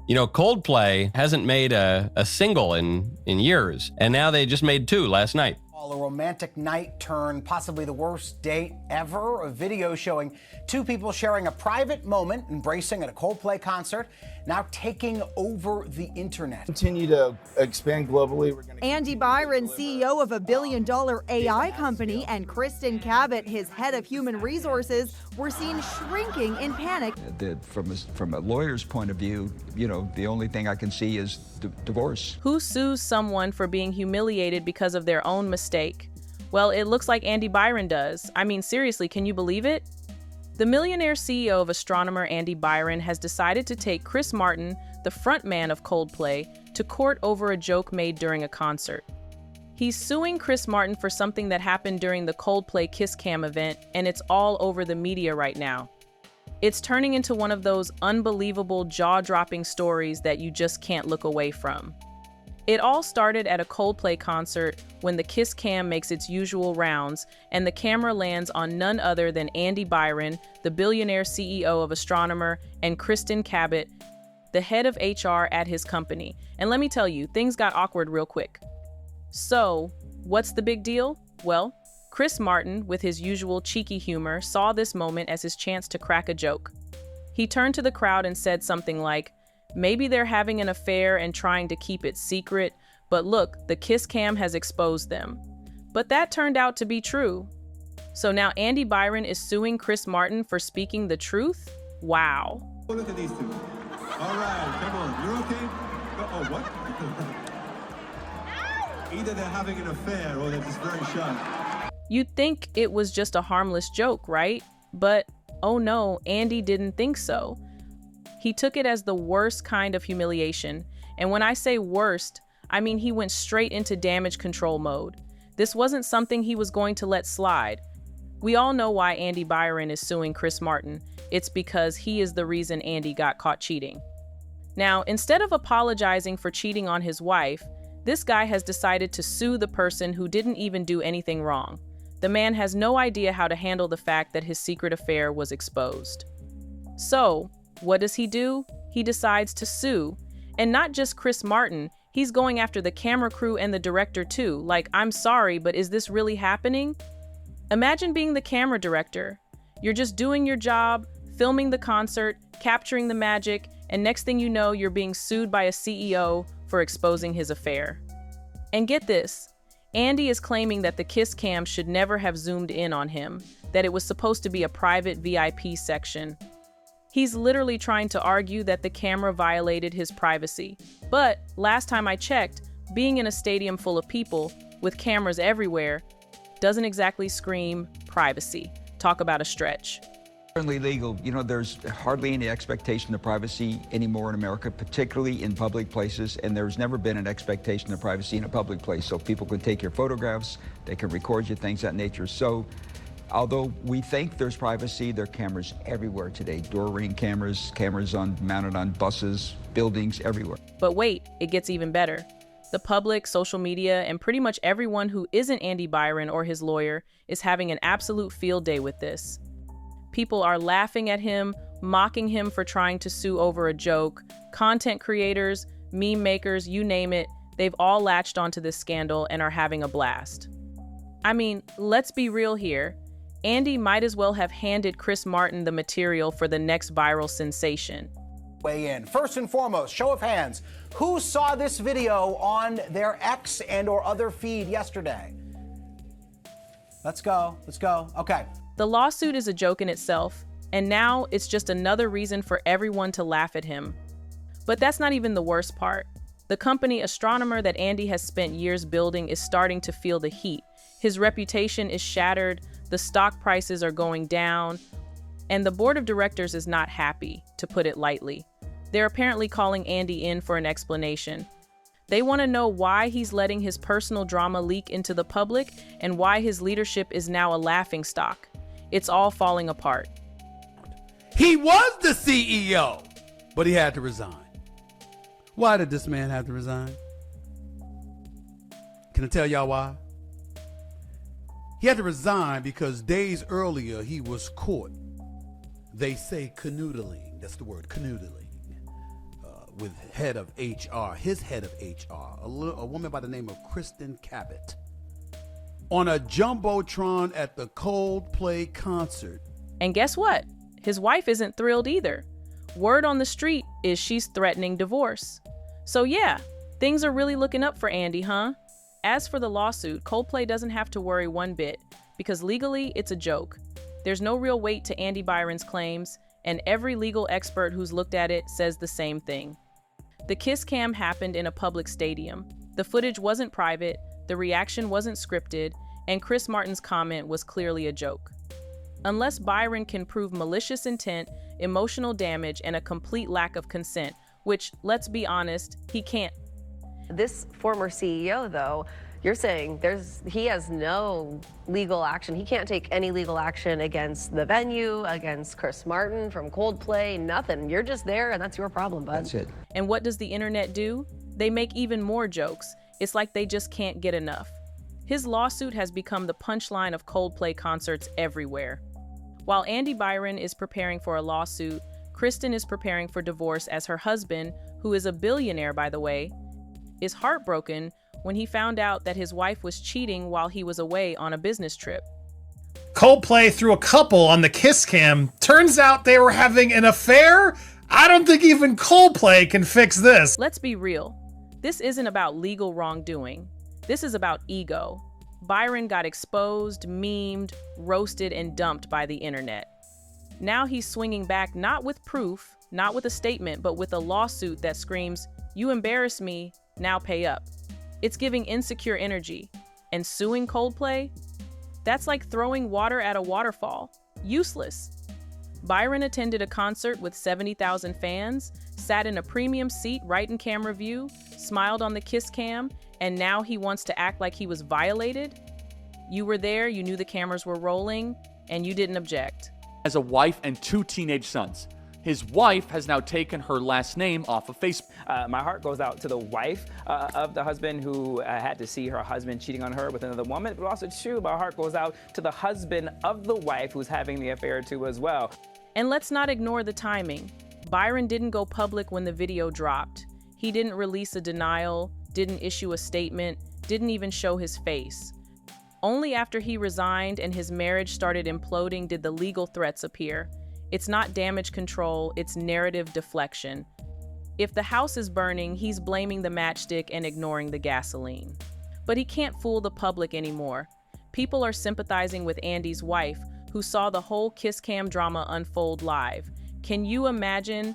You know, Coldplay hasn't made a single in years, and now they just made two last night. A romantic night turned possibly the worst date ever. A video showing two people sharing a private moment, embracing at a Coldplay concert, now taking over the internet. Continue to expand globally. Andy Byron, CEO of a billion-dollar AI company, and Kristen Cabot, his head of human resources, were seen shrinking in panic. From a lawyer's point of view, you know, the only thing I can see is divorce. Who sues someone for being humiliated because of their own mistake? Well, it looks like Andy Byron does. I mean, seriously, can you believe it? The millionaire CEO of Astronomer, Andy Byron, has decided to take Chris Martin, the frontman of Coldplay, to court over a joke made during a concert. He's suing Chris Martin for something that happened during the Coldplay Kiss Cam event, and it's all over the media right now. It's turning into one of those unbelievable, jaw-dropping stories that you just can't look away from. It all started at a Coldplay concert when the Kiss Cam makes its usual rounds and the camera lands on none other than Andy Byron, the billionaire CEO of Astronomer, and Kristen Cabot, the head of HR at his company. And let me tell you, things got awkward real quick. So, what's the big deal? Well, Chris Martin, with his usual cheeky humor, saw this moment as his chance to crack a joke. He turned to the crowd and said something like, "Maybe they're having an affair and trying to keep it secret, but look, the Kiss Cam has exposed them." But that turned out to be true. So now Andy Byron is suing Chris Martin for speaking the truth? Wow. Oh, look at these two. All right, come on, you're okay? Oh, what? Either they're having an affair or they're just very shy. You'd think it was just a harmless joke, right? But, oh no, Andy didn't think so. He took it as the worst kind of humiliation. And when I say worst, I mean he went straight into damage control mode. This wasn't something he was going to let slide. We all know why Andy Byron is suing Chris Martin. It's because he is the reason Andy got caught cheating. Now, instead of apologizing for cheating on his wife, this guy has decided to sue the person who didn't even do anything wrong. The man has no idea how to handle the fact that his secret affair was exposed. So, what does he do? He decides to sue. And not just Chris Martin, he's going after the camera crew and the director too. Like, I'm sorry, but is this really happening? Imagine being the camera director. You're just doing your job, filming the concert, capturing the magic, and next thing you know, you're being sued by a CEO for exposing his affair. And get this, Andy is claiming that the Kiss Cam should never have zoomed in on him, that it was supposed to be a private VIP section. He's literally trying to argue that the camera violated his privacy. But last time I checked, being in a stadium full of people with cameras everywhere doesn't exactly scream privacy. Talk about a stretch. Certainly legal. You know, there's hardly any expectation of privacy anymore in America, particularly in public places, and there's never been an expectation of privacy in a public place. So people can take your photographs, they can record you, things of that nature. So although we think there's privacy, there are cameras everywhere today. Door ring cameras, mounted on buses, buildings, everywhere. But wait, it gets even better. The public, social media, and pretty much everyone who isn't Andy Byron or his lawyer is having an absolute field day with this. People are laughing at him, mocking him for trying to sue over a joke. Content creators, meme makers, you name it, they've all latched onto this scandal and are having a blast. I mean, let's be real here. Andy might as well have handed Chris Martin the material for the next viral sensation. Weigh in. First and foremost, show of hands. Who saw this video on their X and or other feed yesterday? Let's go. Okay. The lawsuit is a joke in itself, and now it's just another reason for everyone to laugh at him. But that's not even the worst part. The company Astronomer that Andy has spent years building is starting to feel the heat. His reputation is shattered, the stock prices are going down, and the board of directors is not happy, to put it lightly. They're apparently calling Andy in for an explanation. They want to know why he's letting his personal drama leak into the public and why his leadership is now a laughingstock. It's all falling apart. He was the CEO, but he had to resign. Why did this man have to resign? Can I tell y'all why? He had to resign because days earlier he was caught. They say canoodling. That's the word, canoodling. with head of HR, his head of HR, a woman by the name of Kristen Cabot, on a jumbotron at the Coldplay concert. And guess what? His wife isn't thrilled either. Word on the street is she's threatening divorce. So yeah, things are really looking up for Andy, huh? As for the lawsuit, Coldplay doesn't have to worry one bit, because legally it's a joke. There's no real weight to Andy Byron's claims, and every legal expert who's looked at it says the same thing. The Kiss Cam happened in a public stadium. The footage wasn't private, the reaction wasn't scripted, and Chris Martin's comment was clearly a joke. Unless Byron can prove malicious intent, emotional damage, and a complete lack of consent, which, let's be honest, he can't. This former CEO, though, you're saying he has no legal action. He can't take any legal action against the venue, against Chris Martin from Coldplay, nothing. You're just there, and that's your problem, bud. That's it. And what does the internet do? They make even more jokes. It's like they just can't get enough. His lawsuit has become the punchline of Coldplay concerts everywhere. While Andy Byron is preparing for a lawsuit, Kristen is preparing for divorce as her husband, who is a billionaire by the way, is heartbroken when he found out that his wife was cheating while he was away on a business trip. Coldplay threw a couple on the Kiss Cam. Turns out they were having an affair? I don't think even Coldplay can fix this. Let's be real. This isn't about legal wrongdoing. This is about ego. Byron got exposed, memed, roasted, and dumped by the internet. Now he's swinging back not with proof, not with a statement, but with a lawsuit that screams, "You embarrass me, now pay up." It's giving insecure energy. And suing Coldplay? That's like throwing water at a waterfall. Useless. Byron attended a concert with 70,000 fans, sat in a premium seat right in camera view, smiled on the Kiss Cam, and now he wants to act like he was violated? You were there, you knew the cameras were rolling, and you didn't object. Has a wife and 2 teenage sons. His wife has now taken her last name off of Facebook. My heart goes out to the wife of the husband who had to see her husband cheating on her with another woman, but also too, my heart goes out to the husband of the wife who's having the affair too as well. And let's not ignore the timing. Byron didn't go public when the video dropped. He didn't release a denial, didn't issue a statement, didn't even show his face. Only after he resigned and his marriage started imploding did the legal threats appear. It's not damage control, it's narrative deflection. If the house is burning, he's blaming the matchstick and ignoring the gasoline. But he can't fool the public anymore. People are sympathizing with Andy's wife, who saw the whole Kiss Cam drama unfold live. Can you imagine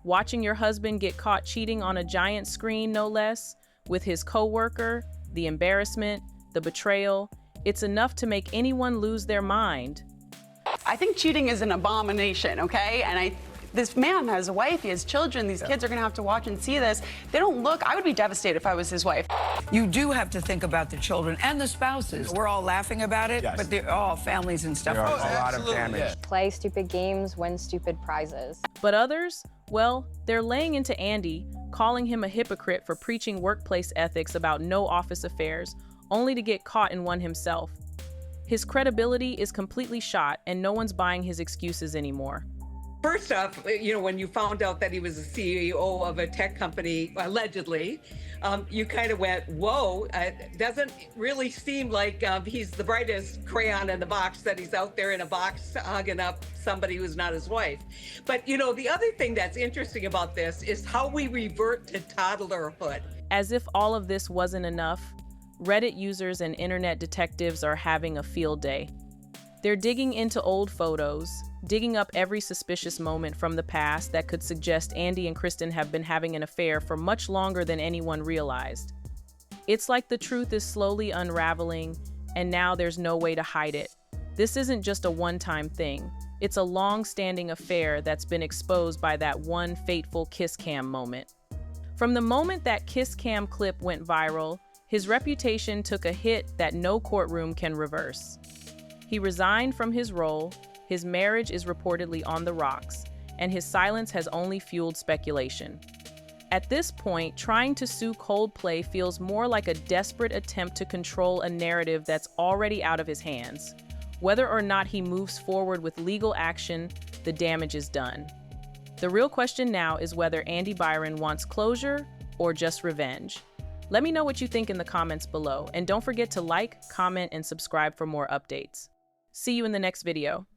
watching your husband get caught cheating on a giant screen, no less, with his coworker, the embarrassment, the betrayal? It's enough to make anyone lose their mind. I think cheating is an abomination, okay? And this man has a wife, he has children, these kids are gonna have to watch and see this. They don't look, I would be devastated if I was his wife. You do have to think about the children and the spouses. We're all laughing about it, but they're all families and stuff. There are a lot of damage. Play stupid games, win stupid prizes. But others, well, they're laying into Andy, calling him a hypocrite for preaching workplace ethics about no office affairs, only to get caught in one himself. His credibility is completely shot, and no one's buying his excuses anymore. First off, when you found out that he was the CEO of a tech company, allegedly, you kind of went, whoa, it doesn't really seem like he's the brightest crayon in the box, that he's out there in a box hugging up somebody who's not his wife. But, the other thing that's interesting about this is how we revert to toddlerhood. As if all of this wasn't enough, Reddit users and internet detectives are having a field day. They're digging into old photos, digging up every suspicious moment from the past that could suggest Andy and Kristen have been having an affair for much longer than anyone realized. It's like the truth is slowly unraveling, and now there's no way to hide it. This isn't just a one-time thing. It's a long-standing affair that's been exposed by that one fateful Kiss Cam moment. From the moment that Kiss Cam clip went viral, his reputation took a hit that no courtroom can reverse. He resigned from his role, his marriage is reportedly on the rocks, and his silence has only fueled speculation. At this point, trying to sue Coldplay feels more like a desperate attempt to control a narrative that's already out of his hands. Whether or not he moves forward with legal action, the damage is done. The real question now is whether Andy Byron wants closure or just revenge. Let me know what you think in the comments below, and don't forget to like, comment, and subscribe for more updates. See you in the next video.